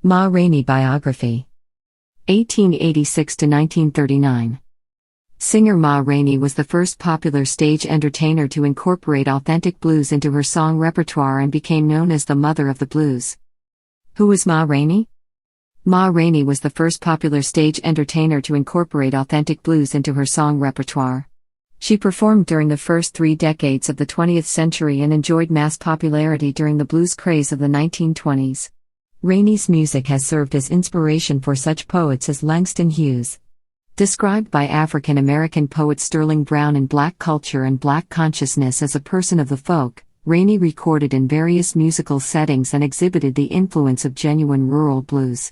Ma Rainey Biography. 1886–1939. Singer Ma Rainey was the first popular stage entertainer to incorporate authentic blues into her song repertoire and became known as the Mother of the Blues. Who was Ma Rainey? Ma Rainey was the first popular stage entertainer to incorporate authentic blues into her song repertoire. She performed during the first 3 decades of the 20th century and enjoyed mass popularity during the blues craze of the 1920s. Rainey's music has served as inspiration for such poets as Langston Hughes. Described by African-American poet Sterling Brown in Black Culture and Black Consciousness as a person of the folk, Rainey recorded in various musical settings and exhibited the influence of genuine rural blues.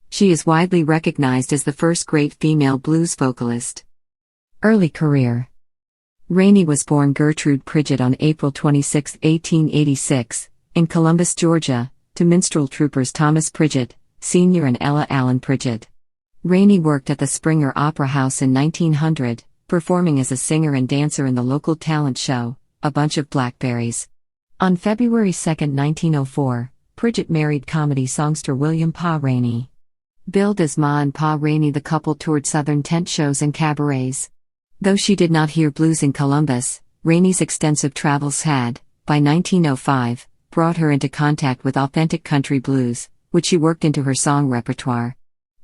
She is widely recognized as the first great female blues vocalist. Early career. Rainey was born Gertrude Pridgett on April 26, 1886, in Columbus, Georgia, to minstrel troopers Thomas Pridgett, Sr. and Ella Allen Pridgett. Rainey worked at the Springer Opera House in 1900, performing as a singer and dancer in the local talent show, A Bunch of Blackberries. On February 2, 1904, Pridgett married comedy songster William Pa Rainey. Billed as Ma and Pa Rainey, the couple toured southern tent shows and cabarets. Though she did not hear blues in Columbus, Rainey's extensive travels had, by 1905, brought her into contact with authentic country blues, which she worked into her song repertoire.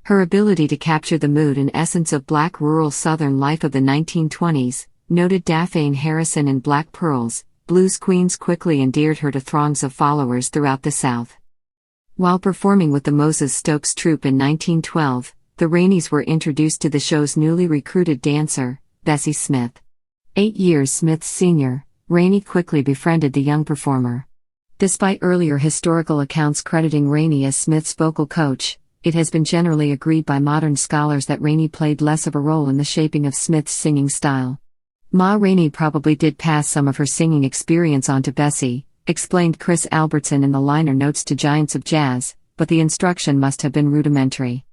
Her ability to capture the mood and essence of black rural southern life of the 1920s, noted Daphne Harrison in Black Pearls, Blues Queens quickly endeared her to throngs of followers throughout the South. While performing with the Moses Stokes Troupe in 1912, the Raineys were introduced to the show's newly recruited dancer, Bessie Smith. 8 years Smith's senior, Rainey quickly befriended the young performer. Despite earlier historical accounts crediting Rainey as Smith's vocal coach, it has been generally agreed by modern scholars that Rainey played less of a role in the shaping of Smith's singing style. Ma Rainey probably did pass some of her singing experience on to Bessie, explained Chris Albertson in the liner notes to Giants of Jazz, but the instruction must have been rudimentary.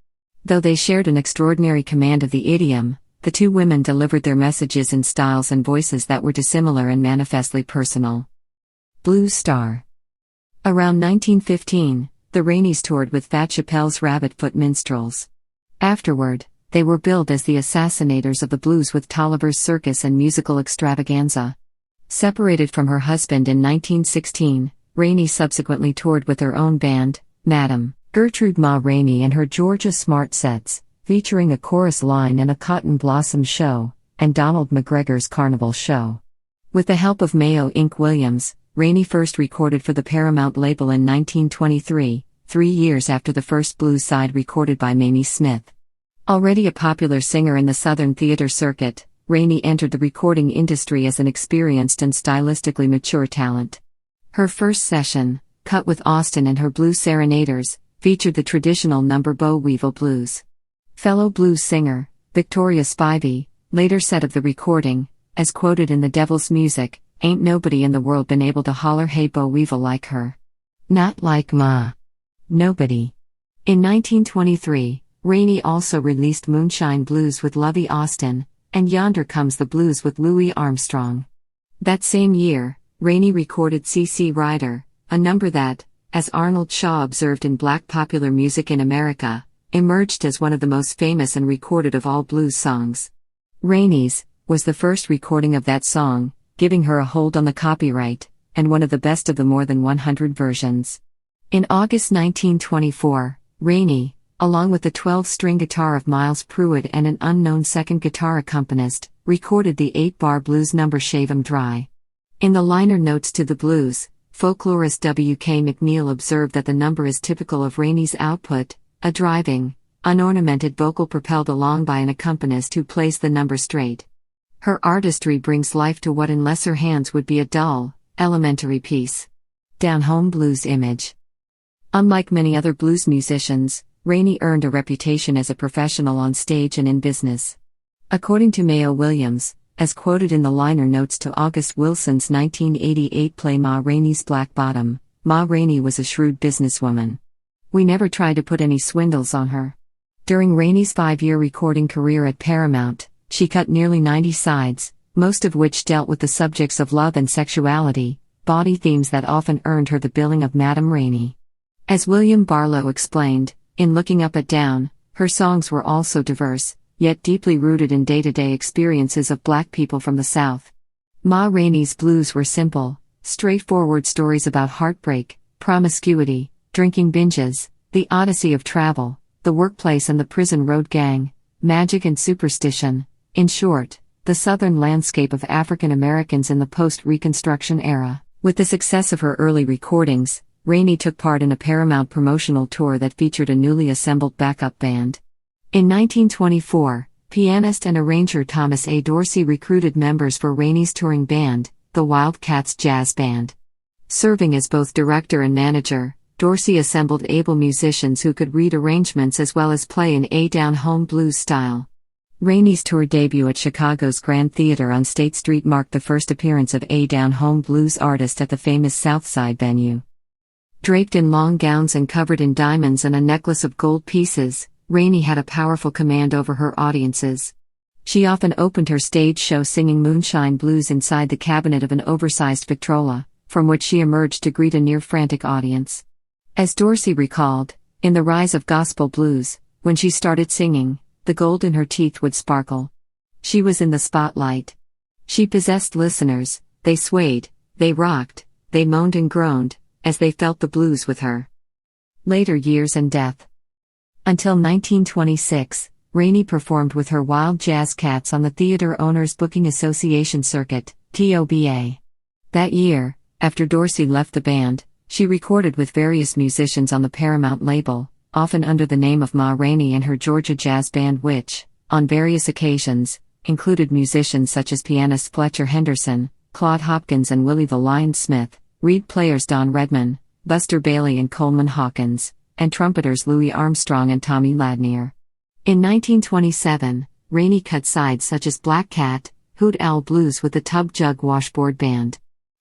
Though they shared an extraordinary command of the idiom, the two women delivered their messages in styles and voices that were dissimilar and manifestly personal. Blues star. Around 1915, the Raineys toured with Fat Chappelle's Rabbit Foot Minstrels. Afterward, they were billed as the Assassinators of the Blues with Tolliver's Circus and Musical Extravaganza. Separated from her husband in 1916, Rainey subsequently toured with her own band, Madam Gertrude Ma Rainey and her Georgia Smart Sets, featuring a chorus line and a Cotton Blossom Show, and Donald McGregor's Carnival Show. With the help of Mayo Inc. Williams, Rainey first recorded for the Paramount label in 1923, 3 years after the first blues side recorded by Mamie Smith. Already a popular singer in the Southern theater circuit, Rainey entered the recording industry as an experienced and stylistically mature talent. Her first session, cut with Austin and her Blues Serenaders, featured the traditional number Bo-Weevil Blues. Fellow blues singer, Victoria Spivey, later said of the recording, as quoted in The Devil's Music, "Ain't nobody in the world been able to holler hey Bo-Weevil like her. Not like Ma. Nobody." In 1923, Rainey also released Moonshine Blues with Lovey Austin, and Yonder Comes the Blues with Louis Armstrong. That same year, Rainey recorded C.C. Rider, a number that, as Arnold Shaw observed in Black Popular Music in America, emerged as one of the most famous and recorded of all blues songs. Rainey's was the first recording of that song, giving her a hold on the copyright, and one of the best of the more than 100 versions. In August 1924, Rainey, along with the 12-string guitar of Miles Pruitt and an unknown second guitar accompanist, recorded the 8-bar blues number Shave 'Em Dry. In the liner notes to the blues, folklorist W.K. McNeil observed that the number is typical of Rainey's output, a driving, unornamented vocal propelled along by an accompanist who plays the number straight. Her artistry brings life to what in lesser hands would be a dull, elementary piece. Down-home blues image. Unlike many other blues musicians, Rainey earned a reputation as a professional on stage and in business. According to Mayo Williams, as quoted in the liner notes to August Wilson's 1988 play Ma Rainey's Black Bottom, Ma Rainey was a shrewd businesswoman. We never tried to put any swindles on her. During Rainey's 5-year recording career at Paramount, she cut nearly 90 sides, most of which dealt with the subjects of love and sexuality, body themes that often earned her the billing of Madam Rainey. As William Barlow explained, In Looking Up at Down, her songs were also diverse, yet deeply rooted in day-to-day experiences of Black people from the South. Ma Rainey's blues were simple, straightforward stories about heartbreak, promiscuity, drinking binges, the odyssey of travel, the workplace and the prison road gang, magic and superstition, in short, the Southern landscape of African Americans in the post-Reconstruction era. With the success of her early recordings, Rainey took part in a Paramount promotional tour that featured a newly assembled backup band. In 1924, pianist and arranger Thomas A. Dorsey recruited members for Rainey's touring band, the Wildcats Jazz Band. Serving as both director and manager, Dorsey assembled able musicians who could read arrangements as well as play in a down-home blues style. Rainey's tour debut at Chicago's Grand Theater on State Street marked the first appearance of a down-home blues artist at the famous Southside venue. Draped in long gowns and covered in diamonds and a necklace of gold pieces, Rainey had a powerful command over her audiences. She often opened her stage show singing Moonshine Blues inside the cabinet of an oversized Victrola, from which she emerged to greet a near-frantic audience. As Dorsey recalled, in the rise of gospel blues, when she started singing, the gold in her teeth would sparkle. She was in the spotlight. She possessed listeners, they swayed, they rocked, they moaned and groaned, as they felt the blues with her. Later years and death. Until 1926, Rainey performed with her Wild Jazz Cats on the Theater Owners Booking Association circuit, TOBA. That year, after Dorsey left the band, she recorded with various musicians on the Paramount label, often under the name of Ma Rainey and her Georgia Jazz Band, which, on various occasions, included musicians such as pianist Fletcher Henderson, Claude Hopkins and Willie the Lion Smith, reed players Don Redman, Buster Bailey and Coleman Hawkins, and trumpeters Louis Armstrong and Tommy Ladnier. In 1927, Rainey cut sides such as Black Cat, Hoot Owl Blues with the Tub Jug Washboard Band.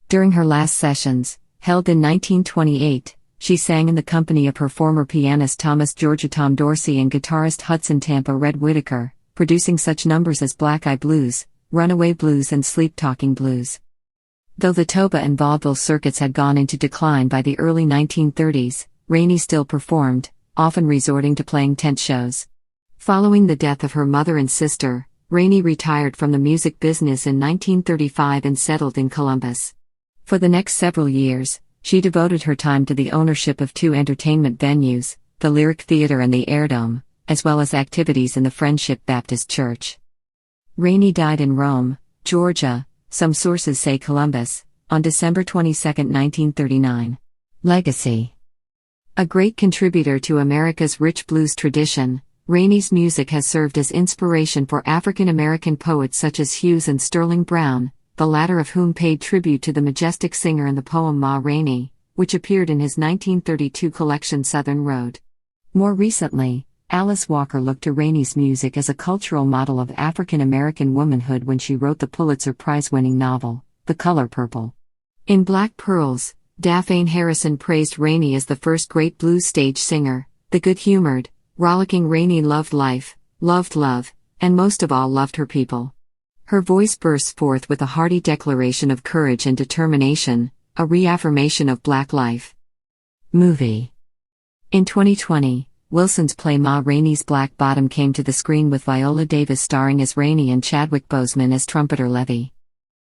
During her last sessions, held in 1928, she sang in the company of her former pianist Thomas Georgia Tom Dorsey and guitarist Hudson Tampa Red Whitaker, producing such numbers as Black Eye Blues, Runaway Blues and Sleep Talking Blues. Though the Toba and vaudeville circuits had gone into decline by the early 1930s, Rainey still performed, often resorting to playing tent shows. Following the death of her mother and sister, Rainey retired from the music business in 1935 and settled in Columbus. For the next several years, she devoted her time to the ownership of two entertainment venues, the Lyric Theater and the Airdome, as well as activities in the Friendship Baptist Church. Rainey died in Rome, Georgia, some sources say Columbus, on December 22, 1939. Legacy. A great contributor to America's rich blues tradition, Rainey's music has served as inspiration for African American poets such as Hughes and Sterling Brown, the latter of whom paid tribute to the majestic singer in the poem Ma Rainey, which appeared in his 1932 collection Southern Road. More recently, Alice Walker looked to Rainey's music as a cultural model of African American womanhood when she wrote the Pulitzer Prize-winning novel, The Color Purple. In Black Pearls, Daphne Harrison praised Rainey as the first great blues stage singer. The good-humored, rollicking Rainey loved life, loved love, and most of all loved her people. Her voice bursts forth with a hearty declaration of courage and determination, a reaffirmation of Black life. Movie. In 2020, Wilson's play Ma Rainey's Black Bottom came to the screen with Viola Davis starring as Rainey and Chadwick Boseman as trumpeter Levy.